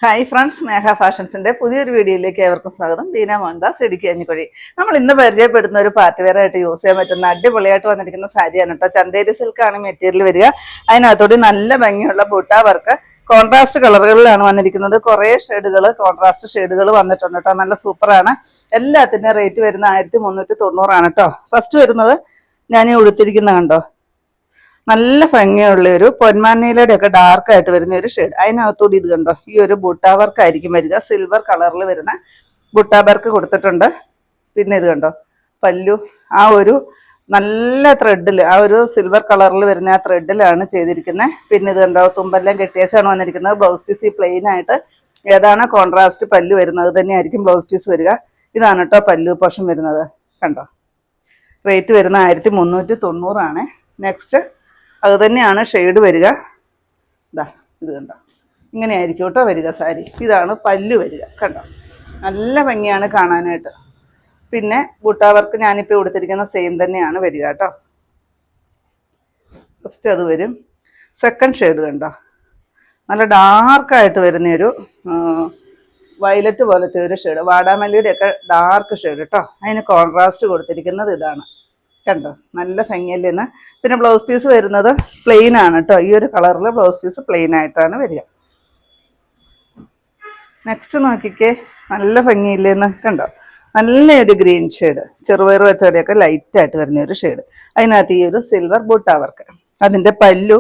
Hi friends, മേഘ ഫാഷൻസിന്റെ പുതിയൊരു വീഡിയോയിലേക്ക് ഏവർക്കും സ്വാഗതം. ദീന മോഹൻദാസ്, ഇടുക്കി അഞ്ഞിക്കുഴി. നമ്മൾ ഇന്ന് പരിചയപ്പെടുന്ന ഒരു പാർട്ടി വെയർ ആയിട്ട് യൂസ് ചെയ്യാൻ പറ്റുന്ന അടിപൊളിയായിട്ട് വന്നിരിക്കുന്ന സാരിയാണ് കേട്ടോ. ചന്തേരി സിൽക്കാണ് മെറ്റീരിയൽ വരിക. അതിനകത്തോടെ നല്ല ഭംഗിയുള്ള ബൂട്ടാ വർക്ക് കോൺട്രാസ്റ്റ് കളറുകളിലാണ് വന്നിരിക്കുന്നത്. കുറേ ഷെയ്ഡുകൾ, കോൺട്രാസ്റ്റ് ഷെയ്ഡുകൾ വന്നിട്ടുണ്ട് കേട്ടോ. നല്ല സൂപ്പറാണ്. എല്ലാത്തിൻ്റെ റേറ്റ് വരുന്ന 1390 കേട്ടോ. ഫസ്റ്റ് വരുന്നത് ഞാൻ ഈ ഉടുത്തിരിക്കുന്ന കണ്ടോ, നല്ല ഭംഗിയുള്ള ഒരു പൊന്മാനീലയുടെ ഒക്കെ ഡാർക്ക് ആയിട്ട് വരുന്ന ഒരു ഷെയ്ഡ്. അതിനകത്തോട് ഇത് കണ്ടോ, ഈ ഒരു ബുട്ടാ വർക്ക് ആയിരിക്കും വരിക. സിൽവർ കളറിൽ വരുന്ന ബുട്ടാ വർക്ക് കൊടുത്തിട്ടുണ്ട്. പിന്നെ ഇത് കണ്ടോ, പല്ലു ആ ഒരു നല്ല ത്രെഡിൽ, ആ ഒരു സിൽവർ കളറിൽ വരുന്ന ആ ത്രെഡിലാണ് ചെയ്തിരിക്കുന്നത്. പിന്നെ ഇത് കണ്ടോ, തുമ്പെല്ലാം കെട്ടിയേച്ചാണ് വന്നിരിക്കുന്നത്. ബ്ലൗസ് പീസ് പ്ലെയിൻ ആയിട്ട് ഏതാണ് കോൺട്രാസ്റ്റ് പല്ലു വരുന്നത് തന്നെയായിരിക്കും ബ്ലൗസ് പീസ് വരിക. ഇതാണ് കേട്ടോ പല്ലു പോർഷൻ വരുന്നത്. കണ്ടോ, റേറ്റ് വരുന്ന 1390. നെക്സ്റ്റ് അത് തന്നെയാണ് ഷെയ്ഡ് വരിക. ഇതാ ഇത് കണ്ടോ, ഇങ്ങനെയായിരിക്കും കേട്ടോ വരിക സാരി. ഇതാണ് പല്ലു വരിക. കണ്ടോ, നല്ല ഭംഗിയാണ് കാണാനായിട്ട്. പിന്നെ ബൂട്ടാ വർക്ക് ഞാനിപ്പോൾ കൊടുത്തിരിക്കുന്ന സെയിം തന്നെയാണ് വരിക കേട്ടോ. ഫസ്റ്റ് അത് വരും. സെക്കൻഡ് ഷെയ്ഡ് കണ്ടോ, നല്ല ഡാർക്കായിട്ട് വരുന്നൊരു വയലറ്റ് പോലത്തെ ഒരു ഷെയ്ഡ്, വാടാമല്ലിയുടെയൊക്കെ ഡാർക്ക് ഷെയ്ഡ് കേട്ടോ. അതിന് കോൺട്രാസ്റ്റ് കൊടുത്തിരിക്കുന്നത് ഇതാണ്. കണ്ടോ, നല്ല ഭംഗിയല്ലേന്ന്. പിന്നെ ബ്ലൗസ് പീസ് വരുന്നത് പ്ലെയിൻ ആണ് കേട്ടോ. ഈ ഒരു കളറിൽ ബ്ലൗസ് പീസ് പ്ലെയിൻ ആയിട്ടാണ് വരിക. നെക്സ്റ്റ് നോക്കിക്കേ, നല്ല ഭംഗിയില്ലേന്ന്. കണ്ടോ, നല്ലൊരു ഗ്രീൻ ഷെയ്ഡ്, ചെറുപയർ വെച്ചടിയൊക്കെ ലൈറ്റായിട്ട് വരുന്ന ഒരു ഷെയ്ഡ്. അതിനകത്ത് ഈ ഒരു സിൽവർ ബൂട്ടാ വർക്ക്. അതിൻ്റെ പല്ലു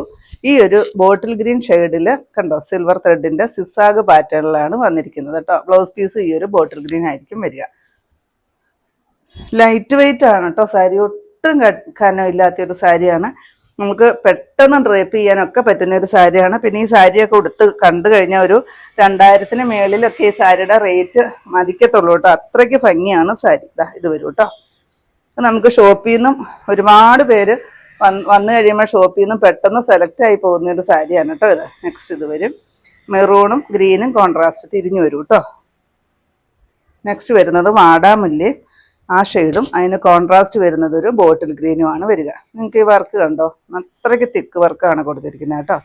ഈ ഒരു ബോട്ടിൽ ഗ്രീൻ ഷെയ്ഡിൽ കണ്ടോ, സിൽവർ ത്രെഡിൻ്റെ സിസാഗ് പാറ്റേണിലാണ് വന്നിരിക്കുന്നത് കേട്ടോ. ബ്ലൗസ് പീസ് ഈ ഒരു ബോട്ടിൽ ഗ്രീൻ ആയിരിക്കും വരിക. ലൈറ്റ് വെയിറ്റ് ആണ് കേട്ടോ സാരി, ഒട്ടും കനമില്ലാത്തൊരു സാരിയാണ്. നമുക്ക് പെട്ടെന്ന് ഡ്രേപ്പ് ചെയ്യാനൊക്കെ പറ്റുന്ന ഒരു സാരിയാണ്. പിന്നെ ഈ സാരിയൊക്കെ ഉടുത്ത് കണ്ടു കഴിഞ്ഞാൽ ഒരു 2000-ന് മേളിലൊക്കെ ഈ സാരിയുടെ റേറ്റ് മതിക്കത്തുള്ളൂ കേട്ടോ. അത്രയ്ക്ക് ഭംഗിയാണ് സാരി. ഇത് വരും കേട്ടോ. നമുക്ക് ഷോപ്പിൽ നിന്നും ഒരുപാട് പേര് വന്നു കഴിയുമ്പോൾ ഷോപ്പിൽ നിന്നും പെട്ടെന്ന് സെലക്ട് ആയി പോകുന്ന ഒരു സാരിയാണ് കേട്ടോ ഇത്. നെക്സ്റ്റ് ഇത് വരും മെറൂണും ഗ്രീനും കോൺട്രാസ്റ്റ് തിരിഞ്ഞു വരും കേട്ടോ. നെക്സ്റ്റ് വരുന്നത് വാടാമുല്ലി, ആ ഷെയ്ഡും അതിന് കോൺട്രാസ്റ്റ് വരുന്നത് ഒരു ബോട്ടിൽ ഗ്രീനുമാണ് വരിക. നിങ്ങൾക്ക് ഈ വർക്ക് കണ്ടോ, അത്രയ്ക്ക് തിക്ക് വർക്കാണ് കൊടുത്തിരിക്കുന്നത് കേട്ടോ.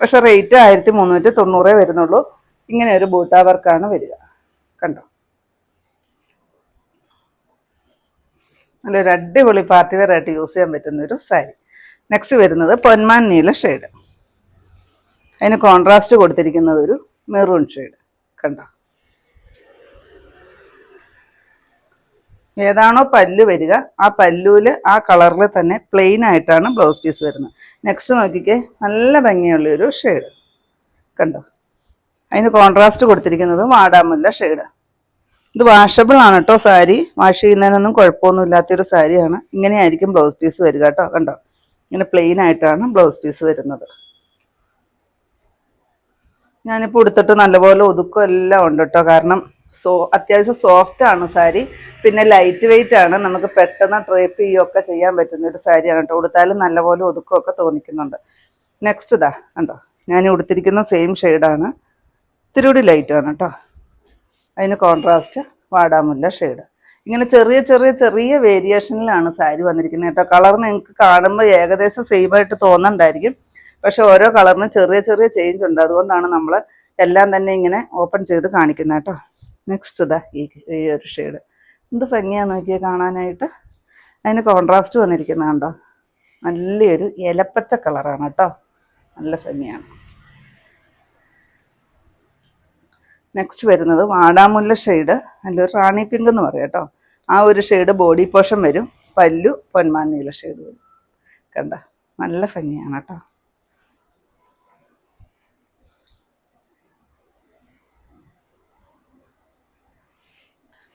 പക്ഷെ റേറ്റ് 1390 വരുന്നുള്ളൂ. ഇങ്ങനെ ഒരു ബൂട്ടാ വർക്കാണ് വരിക. കണ്ടോ, നല്ലൊരു അടിപൊളി പാർട്ടി വെയർ ആയിട്ട് യൂസ് ചെയ്യാൻ പറ്റുന്ന ഒരു സാരി. നെക്സ്റ്റ് വരുന്നത് പൊന്മാൻ നീല ഷെയ്ഡ്, അതിന് കോൺട്രാസ്റ്റ് കൊടുത്തിരിക്കുന്നത് ഒരു മെറൂൺ ഷെയ്ഡ്. കണ്ടോ, ഏതാണോ പല്ലു വരിക ആ പല്ലുവിൽ ആ കളറിൽ തന്നെ പ്ലെയിൻ ആയിട്ടാണ് ബ്ലൗസ് പീസ് വരുന്നത്. നെക്സ്റ്റ് നോക്കിക്കേ, നല്ല ഭംഗിയുള്ളൊരു ഷെയ്ഡ്. കണ്ടോ, അതിന് കോൺട്രാസ്റ്റ് കൊടുത്തിരിക്കുന്നത് വാടാമുല്ല ഷെയ്ഡ്. ഇത് വാഷബിൾ ആണ് കേട്ടോ സാരി. വാഷ് ചെയ്യുന്നതിനൊന്നും കുഴപ്പമൊന്നും ഇല്ലാത്തൊരു സാരിയാണ്. ഇങ്ങനെയായിരിക്കും ബ്ലൗസ് പീസ് വരിക കേട്ടോ. കണ്ടോ, ഇങ്ങനെ പ്ലെയിൻ ആയിട്ടാണ് ബ്ലൗസ് പീസ് വരുന്നത്. ഞാനിപ്പോൾ ഉടുത്തിട്ട് നല്ലപോലെ ഒതുക്കം എല്ലാം ഉണ്ട് കേട്ടോ. കാരണം അത്യാവശ്യം സോഫ്റ്റ് ആണ് സാരി. പിന്നെ ലൈറ്റ് വെയിറ്റ് ആണ്, നമുക്ക് പെട്ടെന്ന് ഡ്രേപ്പ് ചെയ്യുകയൊക്കെ ചെയ്യാൻ പറ്റുന്ന ഒരു സാരിയാണ് കേട്ടോ. ഉടുത്താലും നല്ലപോലെ ഒതുക്കമൊക്കെ തോന്നിക്കുന്നുണ്ട്. നെക്സ്റ്റ് ഇതാ കണ്ടോ, ഞാൻ ഉടുത്തിരിക്കുന്ന സെയിം ഷെയ്ഡാണ്, ഇത്തിരി കൂടി ലൈറ്റ് ആണ് കേട്ടോ. അതിന് കോൺട്രാസ്റ്റ് വാടാമുല്ല ഷെയ്ഡ്. ഇങ്ങനെ ചെറിയ ചെറിയ ചെറിയ വേരിയേഷനിലാണ് സാരി വന്നിരിക്കുന്നത് കേട്ടോ. കളർ നിങ്ങൾക്ക് കാണുമ്പോൾ ഏകദേശം സെയിം ആയിട്ട് തോന്നണ്ടായിരിക്കും, പക്ഷെ ഓരോ കളറിനും ചെറിയ ചെറിയ ചേഞ്ച് ഉണ്ട്. അതുകൊണ്ടാണ് നമ്മൾ എല്ലാം തന്നെ ഇങ്ങനെ ഓപ്പൺ ചെയ്ത് കാണിക്കുന്നത് കേട്ടോ. നെക്സ്റ്റ് ഇതാ ഈ ഒരു ഷെയ്ഡ്, എന്ത് ഭംഗിയാന്ന് നോക്കിയാൽ കാണാനായിട്ട്. അതിന് കോൺട്രാസ്റ്റ് വന്നിരിക്കുന്നത് കണ്ടോ, നല്ലൊരു ഇലപ്പച്ച കളറാണ് കേട്ടോ. നല്ല ഭംഗിയാണ്. നെക്സ്റ്റ് വരുന്നത് വാടാമുല്ല ഷെയ്ഡ്, നല്ലൊരു റാണി പിങ്ക് എന്ന് പറയാം കേട്ടോ. ആ ഒരു ഷെയ്ഡ് ബോഡി പോർഷൻ വരും. പല്ലു പൊന്മാൻ നീല ഷെയ്ഡ് വരും. കണ്ടോ, നല്ല ഭംഗിയാണ് കേട്ടോ.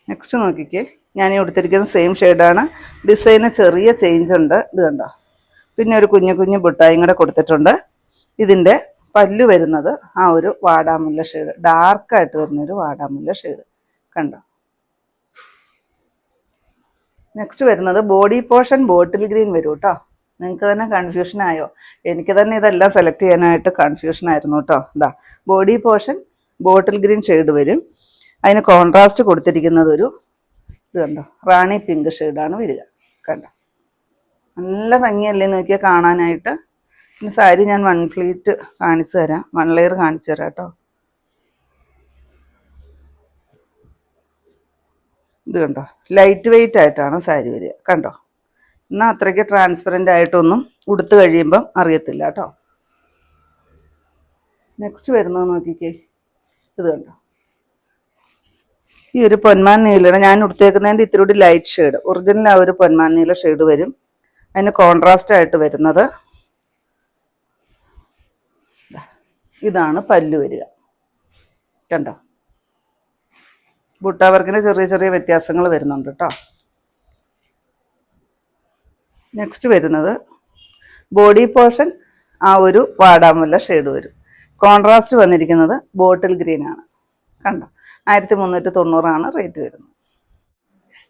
നെക്സ്റ്റ് നോക്കിക്കേ, ഞാൻ ഈ കൊടുത്തിരിക്കുന്ന സെയിം ഷെയ്ഡാണ്. ഡിസൈന് ചെറിയ ചേഞ്ച് ഉണ്ട്. ഇത് കണ്ടോ, പിന്നെ ഒരു കുഞ്ഞു കുഞ്ഞു ബുട്ടായും കൂടെ കൊടുത്തിട്ടുണ്ട്. ഇതിൻ്റെ പല്ലു വരുന്നത് ആ ഒരു വാടാമുല്ല ഷെയ്ഡ്, ഡാർക്കായിട്ട് വരുന്നൊരു വാടാമുല്ല ഷെയ്ഡ്. കണ്ടോ, നെക്സ്റ്റ് വരുന്നത് ബോഡി പോർഷൻ ബോട്ടിൽ ഗ്രീൻ വരും കേട്ടോ. നിങ്ങൾക്ക് തന്നെ കൺഫ്യൂഷൻ ആയോ? എനിക്ക് തന്നെ ഇതെല്ലാം സെലക്ട് ചെയ്യാനായിട്ട് കൺഫ്യൂഷൻ ആയിരുന്നു കേട്ടോ. ഇതാ body portion bottle green shade വരും. അതിന് കോൺട്രാസ്റ്റ് കൊടുത്തിരിക്കുന്നത് ഒരു ഇത് കണ്ടോ, റാണി പിങ്ക് ഷെയ്ഡാണ് വരിക. കണ്ടോ, നല്ല ഭംഗിയല്ലേ നോക്കിയാൽ കാണാനായിട്ട്. പിന്നെ സാരി ഞാൻ 1 ഫ്ലീറ്റ് കാണിച്ചു തരാം, 1 ലെയർ കാണിച്ചു തരാം കേട്ടോ. ഇത് കണ്ടോ, ലൈറ്റ് വെയിറ്റ് ആയിട്ടാണ് സാരി വരിക. കണ്ടോ, എന്നാൽ അത്രയ്ക്ക് ട്രാൻസ്പെറൻ്റ് ആയിട്ടൊന്നും ഉടുത്ത് കഴിയുമ്പം അറിയത്തില്ല കേട്ടോ. നെക്സ്റ്റ് വരുന്നത് നോക്കിക്കേ, ഇത് കണ്ടോ, ഈ ഒരു പൊന്മാൻ നീലയുടെ ഞാൻ ഉടുത്തേക്കുന്നതിൻ്റെ ഇത്തിരി കൂടി ലൈറ്റ് ഷെയ്ഡ്, ഒറിജിനൽ ആ ഒരു പൊന്മാൻ നീല ഷെയ്ഡ് വരും. അതിന് കോൺട്രാസ്റ്റ് ആയിട്ട് വരുന്നത് ഇതാണ് പല്ലു വരിക. കണ്ടോ, ബുട്ട വർക്കിന് ചെറിയ ചെറിയ വ്യത്യാസങ്ങൾ വരുന്നുണ്ട് കേട്ടോ. നെക്സ്റ്റ് വരുന്നത് ബോഡി പോർഷൻ ആ ഒരു വാടാമുല്ല ഷെയ്ഡ് വരും. കോൺട്രാസ്റ്റ് വന്നിരിക്കുന്നത് ബോട്ടിൽ ഗ്രീൻ ആണ്. കണ്ടോ, 1390 റേറ്റ് വരുന്നത്.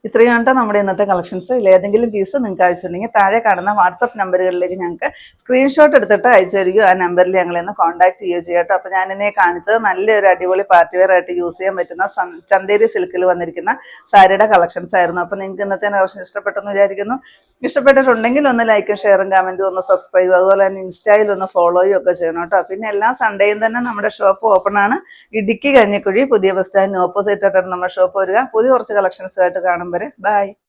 ഇത്രയും കേട്ടോ നമ്മുടെ ഇന്നത്തെ കളക്ഷൻസ്. ഏതെങ്കിലും പീസ് നിങ്ങൾക്ക് ആവശ്യമുണ്ടെങ്കിൽ താഴെ കാണുന്ന വാട്സപ്പ് നമ്പറുകളിലേക്ക് ഞങ്ങൾക്ക് സ്ക്രീൻഷോട്ട് എടുത്തിട്ട് അയച്ചു തരികയോ ആ നമ്പറിൽ ഞങ്ങളെ ഒന്ന് കോൺടാക്ട് ചെയ്യുകയോ ചെയ്യാം കേട്ടോ. അപ്പോൾ ഞാനിന്നെ കാണിച്ചത് നല്ലൊരു അടിപൊളി പാർട്ടി വെയർ ആയിട്ട് യൂസ് ചെയ്യാൻ പറ്റുന്ന ചന്തേരി സിൽക്കിൽ വന്നിരിക്കുന്ന സാരിയുടെ കളക്ഷൻസ് ആയിരുന്നു. അപ്പോൾ നിങ്ങൾക്ക് ഇന്നത്തെ കളക്ഷൻ ഇഷ്ടപ്പെട്ടെന്ന് വിചാരിക്കുന്നു. ഇഷ്ടപ്പെട്ടിട്ടുണ്ടെങ്കിൽ ഒന്ന് ലൈക്കും ഷെയറും കമൻറ്റും ഒന്ന് സബ്സ്ക്രൈബ്, അതുപോലെ തന്നെ ഇൻസ്റ്റയിൽ ഒന്ന് ഫോളോയും ഒക്കെ ചെയ്യണം കേട്ടോ. പിന്നെ എല്ലാ സൺഡേയും തന്നെ നമ്മുടെ ഷോപ്പ് ഓപ്പൺ ആണ്. ഇടുക്കി കഞ്ഞിക്കുഴി പുതിയ ബസ് സ്റ്റാൻഡിന് ഓപ്പോസിറ്റ് ആയിട്ടാണ് നമ്മുടെ ഷോപ്പ് വരിക. പുതിയ കുറച്ച് കളക്ഷൻസുമായിട്ട് കാണും വരെ ബൈ.